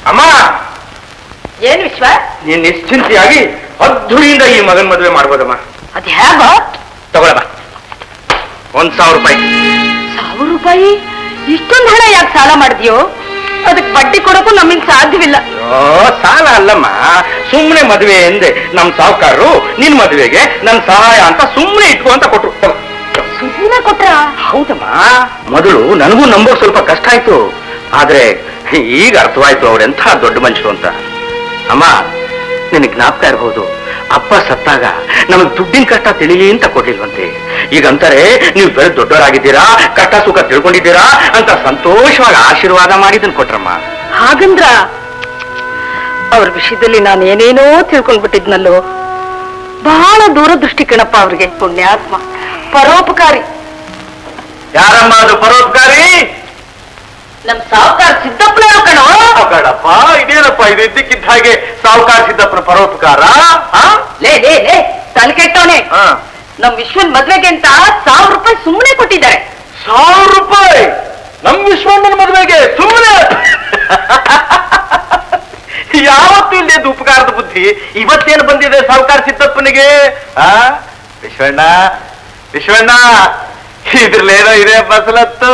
ಅಮ್ಮ, ಏನ್ ವಿಶ್ವ? ನೀನ್ ನಿಶ್ಚಿಂತೆಯಾಗಿ ಅದ್ಧೂರಿಯಿಂದ ಈ ಮಗನ್ ಮದುವೆ ಮಾಡ್ಬೋದಮ್ಮ. ಅದ್ ಹೇಗ? ತಗೊಳಮ್ಮ, 1,000 ರೂಪಾಯಿ. 1,000 ರೂಪಾಯಿ? ಇಷ್ಟೊಂದು ಹಣ ಯಾಕೆ ಸಾಲ ಮಾಡಿದ್ಯೋ? ಅದಕ್ಕೆ ಬಡ್ಡಿ ಕೊಡಕ್ಕೂ ನಮ್ಮಿಂದ ಸಾಧ್ಯವಿಲ್ಲ. ಸಾಲ ಅಲ್ಲಮ್ಮ, ಸುಮ್ಮನೆ ಮದುವೆ ಎಂದೆ. ನಮ್ ಸಾಹುಕಾರರು ನಿನ್ ಮದುವೆಗೆ ನನ್ ಸಹಾಯ ಅಂತ ಸುಮ್ಮನೆ ಇಟ್ಕೋ ಅಂತ ಕೊಟ್ರು. ಸುಮ್ಮನೆ ಕೊಟ್ರ? ಹೌದಮ್ಮ, ಮೊದಲು ನನಗೂ ನಂಬೋಕ್ ಸ್ವಲ್ಪ ಕಷ್ಟ ಆಯ್ತು. ಆದ್ರೆ ಈಗ ಅರ್ಥವಾಯ್ತು ಅವ್ರೆಂಥ ದೊಡ್ಡ ಮನುಷ್ಯರು ಅಂತ. ಅಮ್ಮ, ನಿನಗೆ ಜ್ಞಾಪಕ ಇರಬಹುದು, ಅಪ್ಪ ಸತ್ತಾಗ ನಮಗ್ ದುಡ್ಡಿನ ಕಷ್ಟ ತಿಳಿಲಿ ಅಂತ ಕೊಡ್ಲಿಲ್ವಂತೆ. ಈಗಂತಾರೆ ನೀವು ಬೇರೆ ದೊಡ್ಡವರಾಗಿದ್ದೀರಾ, ಕಷ್ಟ ಸುಖ ತಿಳ್ಕೊಂಡಿದ್ದೀರಾ ಅಂತ ಸಂತೋಷವಾಗಿ ಆಶೀರ್ವಾದ ಮಾಡಿದನ್ ಕೊಟ್ರಮ್ಮ. ಹಾಗಂದ್ರ ಅವ್ರ ವಿಷಯದಲ್ಲಿ ನಾನು ಏನೇನೋ ತಿಳ್ಕೊಂಡ್ಬಿಟ್ಟಿದ್ನಲ್ಲೋ. ಬಹಳ ದೂರದೃಷ್ಟಿ ಕಣಪ್ಪ ಅವ್ರಿಗೆ. ಪುಣ್ಯಾತ್ಮ, ಪರೋಪಕಾರಿ. ಯಾರಮ್ಮ ಅದು ಪರೋಪಕಾರಿ? ನಮ್ ಸಾಹುಕಾರ ಸಿದ್ದಪ್ಪನವರು ಕಣೋ. ಕಣಪ್ಪ, ಇದೇನಪ್ಪ ಇದು? ಇದ್ದಕ್ಕಿದ್ದ ಹಾಗೆ ಸಾಹುಕಾರ ಸಿದ್ದಪ್ಪನ ಪರೋಪಕಾರ? ಲೇ ಲೇ ಲೇ, ತಲೆ ಕೆಟ್ಟವನೇ. ನಮ್ ವಿಶ್ವನ್ ಮದ್ವೆಗೆ ಅಂತ 1,000 ರೂಪಾಯಿ ಸುಮ್ಮನೆ ಕೊಟ್ಟಿದ್ದಾರೆ. 1,000 ರೂಪಾಯಿ ನಮ್ ವಿಶ್ವಣ್ಣನ ಮದುವೆಗೆ ಸುಮ್ಮನೆ? ಯಾವತ್ತೂ ಇಲ್ಲದೆ ಉಪಕಾರದ ಬುದ್ಧಿ ಇವತ್ತೇನು ಬಂದಿದೆ ಸಾಹುಕಾರ ಸಿದ್ದಪ್ಪನಿಗೆ? ವಿಶ್ವಣ್ಣ, ವಿಶ್ವಣ್ಣ, ಇದ್ರಲ್ಲೇನೋ ಇದೆ ಬಸಲತ್ತು.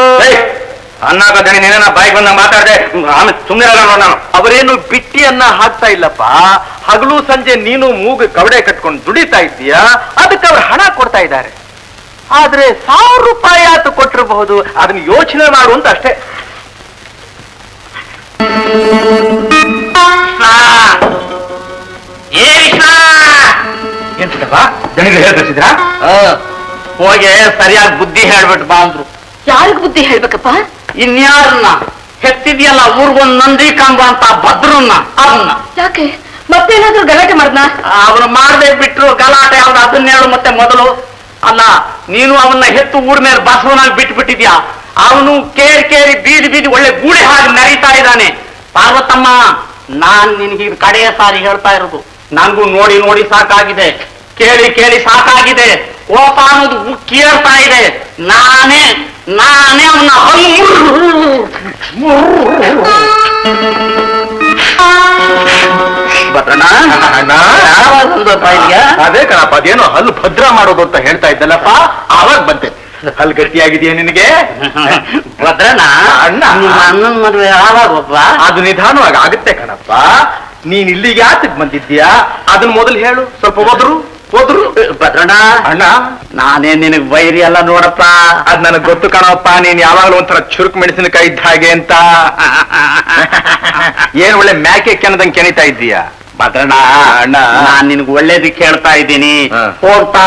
ಅನ್ನಾಗದನಿ ನೀನೇನ ಬಾಯಿಗೆ ಬಂದ ಮಾತಾಡದೆ ಆಮೇಲೆ ಸುಮ್ಮನೆ ನಾನು. ಅವರೇನು ಬಿಟ್ಟಿ ಅನ್ನ ಹಾಕ್ತಾ ಇಲ್ಲಪ್ಪ. ಹಗಲು ಸಂಜೆ ನೀನು ಮೂಗು ಕವಡೆ ಕಟ್ಕೊಂಡು ದುಡಿತಾ ಇದ್ದೀಯಾ, ಅದಕ್ಕೆ ಅವ್ರು ಹಣ ಕೊಡ್ತಾ ಇದ್ದಾರೆ. ಆದ್ರೆ 1,000 ರೂಪಾಯಿ ಆತ ಕೊಟ್ಟಿರಬಹುದು, ಅದನ್ನ ಯೋಚನೆ ಮಾಡು ಅಂತ ಅಷ್ಟೇ. ಏನ್ ಸಿದ್ದಪ್ಪ, ಜನರಿಗೆ ಹೇಳ್ತಿದ್ರಾ? ಹೋಗಿ ಸರಿಯಾಗಿ ಬುದ್ಧಿ ಹೇಳ್ಬಿಟ್ಟು ಬಾ ಅಂದ್ರು. ಯಾರಿಗ್ ಬುದ್ಧಿ ಹೇಳ್ಬೇಕಪ್ಪ? ಇನ್ಯಾರನ್ನ ಹೆತ್ತಿದ್ಯಲ್ಲ ಊರ್ಗೊಂದ್ ನಂದಿ ಕಂಬ ಅಂತ ಭದ್ರನ್ನ, ಅವನ್ನ. ಯಾಕೆ ಮತ್ತೇನಾದ್ರೂ ಗಲಾಟೆ ಮಾಡ್ದ? ಅವನು ಮಾಡದೆ ಬಿಟ್ರು ಗಲಾಟೆ ಯಾವ್ದು ಅದನ್ನ ಹೇಳು ಮತ್ತೆ ಮೊದಲು. ಅಲ್ಲ, ನೀನು ಅವನ್ನ ಹೆತ್ತು ಊರ್ ಮೇಲೆ ಬಸವನಾಗಿ ಬಿಟ್ಬಿಟ್ಟಿದ್ಯಾ. ಅವನು ಕೇರಿ ಕೇರಿ ಬೀದಿ ಬೀದಿ ಒಳ್ಳೆ ಗೂಡೆ ಹಾಗೆ ನರೀತಾ ಇದ್ದಾನೆ. ಪಾರ್ವತಮ್ಮ, ನಾನ್ ನಿನ್ಗೆ ಕಡೆಯ ಸಾರಿ ಹೇಳ್ತಾ ಇರೋದು. ನನ್ಗೂ ನೋಡಿ ನೋಡಿ ಸಾಕಾಗಿದೆ, ಕೇಳಿ ಕೇಳಿ ಸಾಕಾಗಿದೆ. ಕೋಪ ಅನ್ನೋದು ಉಕ್ಕೇರ್ತಾ ಇದೆ. ನಾನೇ ಅವನ್ನ ಅದೇ ಕಣಪ್ಪ, ಅದೇನೋ ಹಲ್ಲು ಭದ್ರ ಮಾಡೋದು ಅಂತ ಹೇಳ್ತಾ ಇದ್ದಲ್ಲಪ್ಪ, ಆವಾಗ ಬಂತೆ. ಹಲ್ಲು ಗಟ್ಟಿಯಾಗಿದೆಯಾ ನಿನಗೆ? ಭದ್ರನ ಅಣ್ಣ, ಅಣ್ಣನ ಮದುವೆ ಯಾವಾಗಪ್ಪ? ಅದು ನಿಧಾನವಾಗಿ ಆಗುತ್ತೆ ಕಣಪ್ಪ. ನೀನ್ ಇಲ್ಲಿಗೆ ಯಾತಕ್ ಬಂದಿದ್ದೀಯಾ ಅದನ್ನ ಮೊದಲು ಹೇಳು. ಸ್ವಲ್ಪ ಹೋದ್ರು ಭದ್ರಣ್ಣ, ಅಣ್ಣ, ನಾನೇ ನಿನಗ್ ಬೈರಿ ಅಲ್ಲ ನೋಡಪ್ಪ. ಅದ್ ನನಗ್ ಗೊತ್ತು ಕಣಪ್ಪ, ನೀನ್ ಯಾವಾಗ್ಲೂ ಒಂಥರ ಚುರುಕ್ ಮೆಣಸಿನಕಾಯಿ ಇದ್ದ ಹಾಗೆ ಅಂತ. ಏನ್ ಒಳ್ಳೆ ಮ್ಯಾಕೆ ಕೆನದಂಗ್ ಕೆಣಿತಾ ಇದ್ದೀಯಾ? ಭದ್ರಣ್ಣ ಅಣ್ಣ, ನಾನ್ ನಿನ್ಗ್ ಒಳ್ಳೇದಕ್ಕೆ ಹೇಳ್ತಾ ಇದ್ದೀನಿ. ಹೋಗ್ತಾ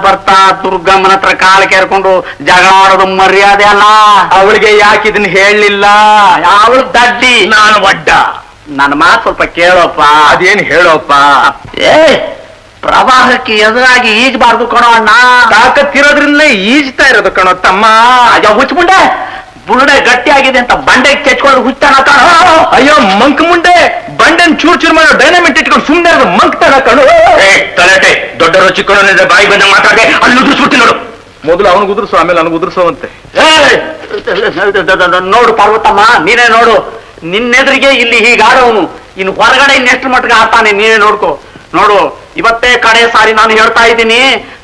ಬರ್ತಾ ದುರ್ಗಮ್ಮನ ಹತ್ರ ಕಾಳು ಕೇರ್ಕೊಂಡು ಜಗಳ ಆಡೋದು ಮರ್ಯಾದೆ ಅಲ್ಲ. ಅವಳಿಗೆ ಯಾಕೆ ಇದನ್ನ ಹೇಳಲಿಲ್ಲ? ಅವಳು ದಡ್ಡಿ, ನಾನು ಒಡ್ಡ. ನನ್ನ ಮಾತು ಸ್ವಲ್ಪ ಕೇಳೋಪ್ಪ. ಅದೇನ್ ಹೇಳೋಪ್ಪ? ಪ್ರವಾಹಕ್ಕೆ ಎದುರಾಗಿ ಈಜಬಾರ್ದು ಕಣೋ ಅಣ್ಣ. ತಾಕತ್ತಿರೋದ್ರಿಂದಲೇ ಈಜ್ತಾ ಇರೋದು ಕಣೋ ತಮ್ಮ. ಅಯ್ಯೋ ಹುಚ್ಚುಮುಂಡೆ, ಬುರುಡೆ ಗಟ್ಟಿಯಾಗಿದೆ ಅಂತ ಬಂಡೆಗೆ ಕೆಚ್ಕೊಂಡು ಹುಚ್ಚಾನ ಕಣೋ. ಅಯ್ಯೋ ಮಂಕ್ ಮುಂಡೆ, ಬಂಡೆನ್ ಚೂರ್ ಮಾಡೋ ಡೈನಮಿಟ್ ಇಟ್ಕೊಂಡು ಸುಮ್ಮನೆ ಇರೋದು ಮಂಕ್ ತರ ಕಣೋ. ತಲೆಟೆ, ದೊಡ್ಡವರು ಚಿಕ್ಕವನಿಂದ ಬಾಯಿ ಬಂದ ಮಾತಾಡೆ ಅಲ್ಲಿ ಉದುರಿಸ್ಬಿಟ್ಟು ನೋಡು. ಮೊದಲು ಅವನಿಗೆ ಉದುರಿಸೋ, ಆಮೇಲೆ ನನಗೆ ಉದುರಿಸೋವಂತೆ. ನೋಡು ಪಾರ್ವತಮ್ಮ, ನೀನೇ ನೋಡು. ನಿನ್ನೆದ್ರಿಗೆ ಇಲ್ಲಿ ಹೀಗಾಡೋನು, ಇನ್ನು ಹೊರಗಡೆ ಇನ್ನೆಷ್ಟು ಮಟ್ಟಿಗೆ ಆಡ್ತಾನೆ ನೀನೇ ನೋಡ್ಕೋ. ನೋಡು, ಇವತ್ತೇ ಕಡೆ ಸಾರಿ ನಾನು ಹೇಳ್ತಾ ಇದ್ದೀನಿ,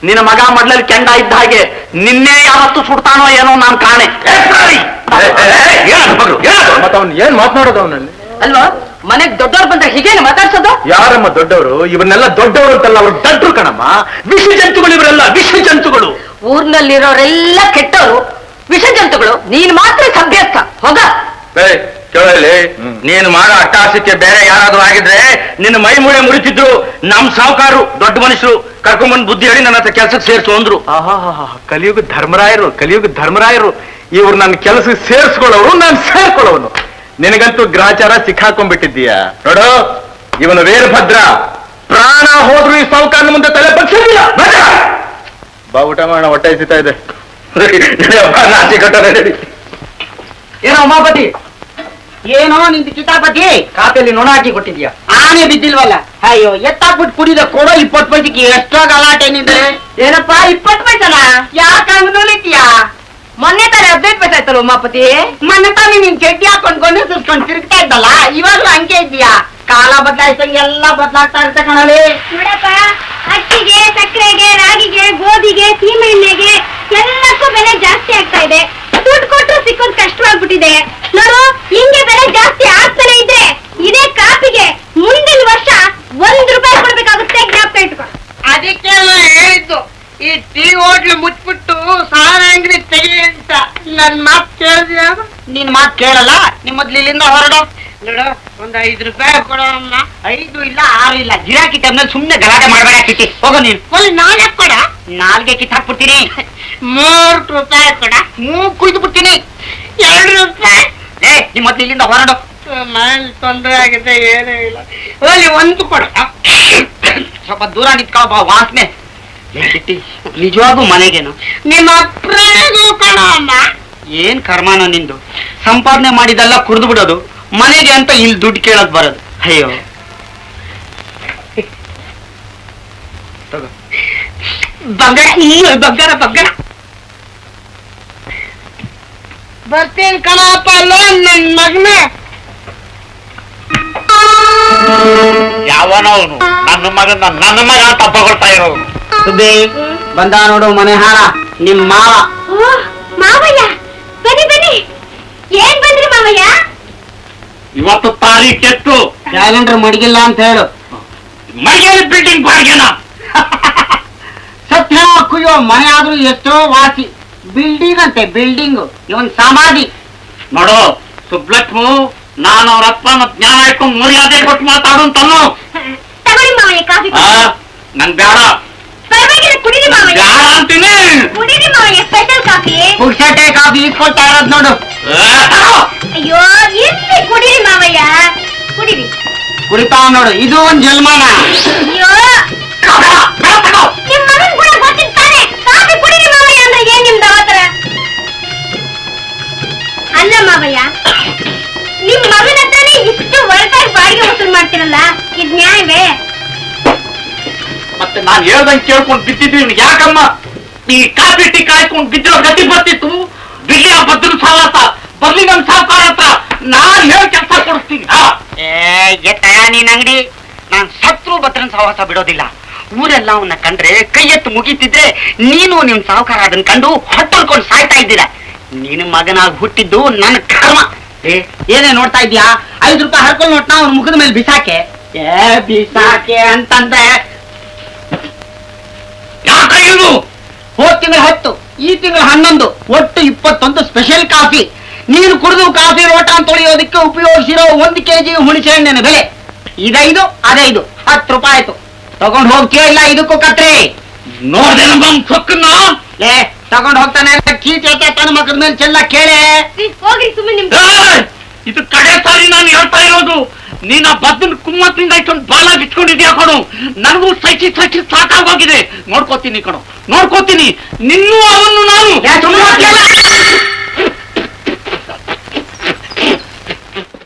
ನಿನ್ನ ಮಗ ಮೊದ್ಲಲ್ಲಿ ಕೆಂಡ ಇದ್ದ ಹಾಗೆ ನಿನ್ನೆ ಯಾವತ್ತು ಸುಡ್ತಾನೋ ಏನೋ ನಾನು ಕಾಣೆ. ಮತ್ತೆ ಅವ್ನು ಏನ್ ಮಾತನಾಡೋದು ಅವನಲ್ಲಿ? ಅಲ್ವಾ, ಮನೆಗ್ ದೊಡ್ಡವ್ರು ಬಂದ್ರೆ ಹೀಗೇನು ಮಾತಾಡ್ಸೋದು? ಯಾರಮ್ಮ ದೊಡ್ಡವರು? ಇವನ್ನೆಲ್ಲ ದೊಡ್ಡವರು ಅಂತಲ್ಲ, ಅವ್ರು ದಡ್ರು ಕಣಮ್ಮ. ವಿಷ ಜಂತುಗಳು ಇವರೆಲ್ಲ, ವಿಷ ಜಂತುಗಳು. ಊರ್ನಲ್ಲಿರೋರೆಲ್ಲ ಕೆಟ್ಟವರು, ವಿಷ ಜಂತುಗಳು. ನೀನ್ ಮಾತ್ರ ಸಭ್ಯಸ್ಥ. ಹೋಗ. ಕೇಳಲಿ, ನೀನು ಮಾಡೋ ಅಟ್ಟಾಸಕ್ಕೆ ಬೇರೆ ಯಾರಾದ್ರೂ ಆಗಿದ್ರೆ ನಿನ್ನ ಮೈ ಮೂಳೆ ಮುರಿತಿದ್ರು. ನಮ್ ಸಾಹುಕಾರು ದೊಡ್ಡ ಮನುಷ್ಯರು ಕರ್ಕೊಂಡ್ಬಂದ್ ಬುದ್ಧಿ ಹೇಳಿ ನನ್ನ ಹತ್ರ ಕೆಲ್ಸಕ್ಕೆ ಸೇರ್ಸು ಅಂದ್ರು. ಕಲಿಯುಗ ಧರ್ಮರಾಯರು ಇವ್ರು ನನ್ನ ಕೆಲಸಕ್ಕೆ ಸೇರ್ಸ್ಕೊಳ್ಳೋರು, ನಾನು ಸೇರ್ಕೊಳ್ಳೋನು. ನಿನಗಂತೂ ಗ್ರಾಚಾರ ಸಿಕ್ಕಾಕೊಂಡ್ಬಿಟ್ಟಿದ್ದೀಯ ನೋಡು. ಇವನು ವೀರಭದ್ರ, ಪ್ರಾಣ ಹೋದ್ರು ಈ ಸಾಹುಕಾರನ ಮುಂದೆ ತಲೆ ಬಗ್ಸಿಲ್ಲ. ಬಾ ಊಟ ಮಾಡೋಣ, ಹೊಟ್ಟೆ ಸಿಗ್ತಾ ಇದೆ. ನಾಚಿ ಕಟ್ಟ. ಏನೋ ಉಮಾಪತಿ, ಏನೋ ನಿಂದು ಕಿತಾಪತಿ ಖಾತೆಯಲ್ಲಿ ನೊಣ ಹಾಕಿ ಕೊಟ್ಟಿದ್ಯಾ? ಆನೆ ಬಿದ್ದಿಲ್ವಲ್ಲ? ಅಯ್ಯೋ, ಎತ್ತಾಕ್ಬಿಟ್ಟು ಕುಡಿದ ಕೊಡೋ 20 ಪೈಸೆಗೆ ಎಷ್ಟೋ ಗಲಾಟೆ ನಿಂದ್ರೆ. ಏನಪ್ಪಾ 20 ಪೈಸನ? ಯಾಕಂಗ್ ನುಲಿತೀಯಾ? ಮೊನ್ನೆ ತಾನೇ 15 ಪೈಸೆ ಆಯ್ತಲ್ಲ ಉಮಾಪತಿ. ಮೊನ್ನೆ ತಾನೇ ನೀನ್ ಚಡ್ಡಿ ಹಾಕೊಂಡ್ಕೊಂಡು ಸುಸ್ಕೊಂಡು ತಿರುಗ್ತಾ ಇದ್ದಲ್ಲ, ಇವಾಗ್ಲೂ ಹಂಗೆ ಇದೆಯಾ? ಕಾಲ ಬದಲಾಯಿಸಂಗೆ ಎಲ್ಲ ಬದಲಾಗ್ತಾ ಇರುತ್ತೆ ಕಣಲಿ. ನೋಡಪ್ಪ, ಅಕ್ಕಿಗೆ, ಸಕ್ಕರೆಗೆ, ರಾಗಿಗೆ, ಗೋಧಿಗೆ, ಸೀಮೆ ಎಣ್ಣೆಗೆ ಎಲ್ಲಕ್ಕೂ ಬೆಲೆ ಜಾಸ್ತಿ ಆಗ್ತಾ ಇದೆ. ದುಡ್ಡು ಕೊಟ್ಟರು ಸಿಕ್ಕೋದು ಕಷ್ಟವಾಗ್ಬಿಟ್ಟಿದೆ ನೋಡು. ಹಿಂಗೆ ಬೆಲೆ ಜಾಸ್ತಿ ಆಗ್ತಾನೆ ಇದ್ರೆ ಇದೇ ಕಾಪಿಗೆ ಮುಂದಿನ ವರ್ಷ 1 ರೂಪಾಯಿ ಕೊಡ್ಬೇಕಾಗುತ್ತೆ, ಜ್ಞಾಪಕ ಇಟ್ಕೊ. ಅದಕ್ಕೆ ಹೇಳಿದ್ದು ಈ ಟೀ ಹೋಟ್ಲು ಮುಚ್ಬಿಟ್ಟು ಸಾರ ಅಂಗಡಿ ತೆಗಿ ಅಂತ. ನನ್ ಮಾತು ಕೇಳಿದ್ಯಾ? ನಿನ್ ಮಾತು ಕೇಳಲ್ಲ. ನಿಮ್ ಮೊದ್ಲು ಇಲ್ಲಿಂದ ಹೊರಡು. ನೋಡು, ಒಂದ್ 5 ರೂಪಾಯಿ ಕೊಡೋಮ್ಮ. 5 ಇಲ್ಲ 6 ಇಲ್ಲ, ಗಿರಾಕಿ ಟೈಮ್ನಲ್ಲಿ ಸುಮ್ನೆ ಗಲಾಟೆ ಮಾಡ್ಬೇಡ ಕಿಟ್ಟಿ. ಹೋಗೋ ನೀನು. ಒಂದು 4 ಕೊಡ. ನಾಲ್ಗೆ ಕಿತ್ತಾಕ್ಬಿಡ್ತೀನಿ. 3 ರೂಪಾಯಿ ಕೊಡ. ಕುಯ್ದು ಬಿಡ್ತೀನಿ. 2 ರೂಪಾಯಿ. ನಿಮ್ ಮೊದ್ಲು ಇಲ್ಲಿಂದ ಹೊರಡು. ಮನೇಲಿ ತೊಂದರೆ ಆಗಿದೆ, ಏನೂ ಇಲ್ಲ. ಅಲ್ಲಿ 1 ಕೊಡ. ಸ್ವಲ್ಪ ದೂರ ನಿಂತ್ಕೊ ಬಾ, ವಾಸನೆ. ಕಿಟ್ಟಿ, ನಿಜವಾಗೂ ಮನೆಗೇನು? ನಿಮ್ಮ ಅಪ್ಪನಿಗೂ ಕೊಡೋಮ್ಮ. ಏನ್ ಕರ್ಮಾನ ನಿಂದು? ಸಂಪಾದನೆ ಮಾಡಿದೆಲ್ಲ ಕುಡ್ದು ಬಿಡೋದು, ಮನೆಗೆ ಅಂತ ಇಲ್ಲಿ ದುಡ್ಡು ಕೇಳೋದ್ ಬರೋದು. ಅಯ್ಯೋ ಬಂಗಾರ ಬಂಗಾರ ಬಂಗಾರ. ಬರ್ತೀನಿ ಕಣಪ್ಪ ಅಲ್ಲ ನನ್ ಮಗನೇ. ಯಾವನವನು ನನ್ನ ಮಗ ಅಂತ ತಗೊಳ್ತಾ ಇರೋನು. ಸುಬ್ಬಿ ಬಂದ ನೋಡು, ಮನೆ ಹಾರ ನಿಮ್ ಮಾವ. ಓ ಮಾವಯ್ಯ, ಬನ್ನಿ ಬನ್ನಿ. ಏನ್ ಬಂದ್ರಿ ಮಾವಯ್ಯ? ಇವತ್ತು ತಾರೀಖ್ ಎಷ್ಟು? ಕ್ಯಾಲೆಂಡರ್ ಮಡಗಿಲ್ಲ ಅಂತ ಹೇಳು. ಮೈಗೇರಿ ಬಿಲ್ಡಿಂಗ್ ಬಾಡಿಗೆನ ಸತ್ಯ ಕುಯ್ಯೋ ಮನೆ ಆದ್ರೂ ಎಷ್ಟೋ ವಾಸಿ. ಬಿಲ್ಡಿಂಗ್ ಅಂತೆ ಬಿಲ್ಡಿಂಗ್, ಇವನ್ ಸಮಾಧಿ. ನೋಡು ಸುಬ್ಲಕ್ಷ್ಮು, ನಾನು ಅವ್ರ ಅಪ್ಪ ಮತ್ ಜ್ಞಾನ ಇಟ್ಕೊಂಡು ಮರ್ಯಾದೆ ಕೊಟ್ಟು ಮಾತಾಡು ಅಂತನು. ತಗೊಳ್ಳಿ ಮಾವಯ್ಯ ಕಾಫಿ. ನನ್ ಬೇಡ ಪರವಾಗಿಲ್ಲ, ಕುಡೀರಿ ಮಾವಯ್ಯ. ಬೇಡ ಅಂತೀನಿ. ಕುಡೀರಿ ಮಾವಯ್ಯ, ಸ್ಪೆಷಲ್ ಕಾಫಿ. ಪುಕ್ಷಟೆ ಕಾಫಿ ಇಸ್ಕೊಳ್ತಾ ಇರೋದ್ ನೋಡು. ಅಯ್ಯೋ ಎಲ್ಲಿ ಕುಡೀರಿ ಮಾವಯ್ಯ, ಕುಡೀರಿ. ಕುಡಿತಾವ ನೋಡು, ಇದು ಒಂದ್ ಜನ್ಮಾನ. ಅಯ್ಯೋ ನಿಮ್ ಮಗನ್ ಕೂಡ ಗೊತ್ತಿರ್ತಾನೆ. ಕಾಫಿ ಕುಡೀರಿ ಮಾವಯ್ಯ ಅಂದ್ರೆ ಏನ್ ನಿಮ್ದು ಅವತರ? ಅಲ್ಲ ಮಾವಯ್ಯ, ನಿಮ್ ಮಗನ ಹತ್ರನೇ ಇಷ್ಟು ಒಳಗಾಗಿ ಬಾಡಿಗೆ ವಸೂಲ್ ಮಾಡ್ತಿರಲ್ಲ, ಇದ್ ನ್ಯಾಯವೇ? ಮತ್ತೆ ನಾನ್ ಹೇಳ್ದಂಗೆ ಕೇಳ್ಕೊಂಡು ಬಿದ್ದಿದ್ದೀನಿ. ಯಾಕಮ್ಮ ಈ ಕಾಫಿ ಟೀ ಕಾಯ್ಕೊಂಡು ಬಿದ್ದಿರೋ ಗತಿ ಬರ್ತಿತ್ತು. ಬಿಲ್ಲಿ ಆ ಬದ್ರು ಸಾಲತ ಬರ್ಲಿ ನಮ್ ಸಾವುಕಾರ ಹತ್ರ ನಾನ್ ಹೇಳಿ ಕೆಲಸ ಕೊಡಿಸ್ತೀನಿ. ಎತ್ತಯ ನೀನ್ ಅಂಗಡಿ. ನಾನ್ ಸತ್ರು ಭದ್ರನ್ ಸಹವಾಸ ಬಿಡೋದಿಲ್ಲ. ಊರೆಲ್ಲ ಅವನ್ನ ಕಂಡ್ರೆ ಕೈ ಎತ್ತು ಮುಗಿತಿದ್ರೆ ನೀನು ನಿಮ್ ಸಾವುಕಾರ ಅದನ್ನ ಕಂಡು ಹೊಟ್ಟಲ್ಕೊಂಡು ಸಾಯ್ತಾ ಇದ್ದೀರಾ. ನೀನು ಮಗನಾಗಿ ಹುಟ್ಟಿದ್ದು ನನ್ನ ಕರ್ಮ. ಏನೇ ನೋಡ್ತಾ ಇದ್ಯಾ? 5 ರೂಪಾಯಿ ಹರ್ಕೊಂಡು ನೋಟ್ನ ಅವ್ನ ಮುಖದ ಮೇಲೆ ಬಿಸಾಕೆ. ಬಿಸಾಕೆ ಅಂತಂದ್ರೆ ಯಾಕ ಇದು? ಹೋದ್ ತಿಂಗಳು 10, ಈ ತಿಂಗಳು 11, ಒಟ್ಟು 21 ಸ್ಪೆಷಲ್ ಕಾಫಿ. ನೀನು ಕುಡಿದು ಕಾಫಿ ರೋಟ ತೊಳೆಯೋದಕ್ಕೆ ಉಪಯೋಗಿಸಿರೋ 1 kg ಹುಣಸೆ ಹಣ್ಣಿನ ಬೆಲೆ ಇದೈದು, ಅದೈದು 10 ರೂಪಾಯಿ ಆಯ್ತು. ತಗೊಂಡ್ ಹೋಗ್ತೀಯೋ ಇಲ್ಲ ಇದಕ್ಕೂ ಕತ್ರಿ? ನೋಡ್ದೆ ನಮ್ಮ ಸೊಕ್ಕನ್ನ. ತಗೊಂಡ್ ಹೋಗ್ತಾನೆ. ಕೀಚ ತನ್ನ ಮಕ್ಕದ ಮೇಲೆ ಚೆಲ್ಲ ಕೇಳೆ. ಹೋಗ್ರಿ ಸುಮ್ಮನೆ ನಿಮ್ ಇದು ಕಡೆ ಸಾರಿ ನಾನು ಹೇಳ್ತಾ ಇರೋದು. ನೀನ ಬದ್ದನ್ ಕುಮ್ಮತ್ತಿಂದ ಇಷ್ಟೊಂದು ಬಾಲ ಬಿಚ್ಕೊಂಡಿದ್ಯಾ ಕಣು. ನನಗೂ ಸೈಚಿ ಸಾಕಾಗೋಗಿದೆ. ನೋಡ್ಕೋತೀನಿ ಕಣು, ನೋಡ್ಕೋತೀನಿ. ನಿನ್ನೂ ಅವನ್ನು ನಾನು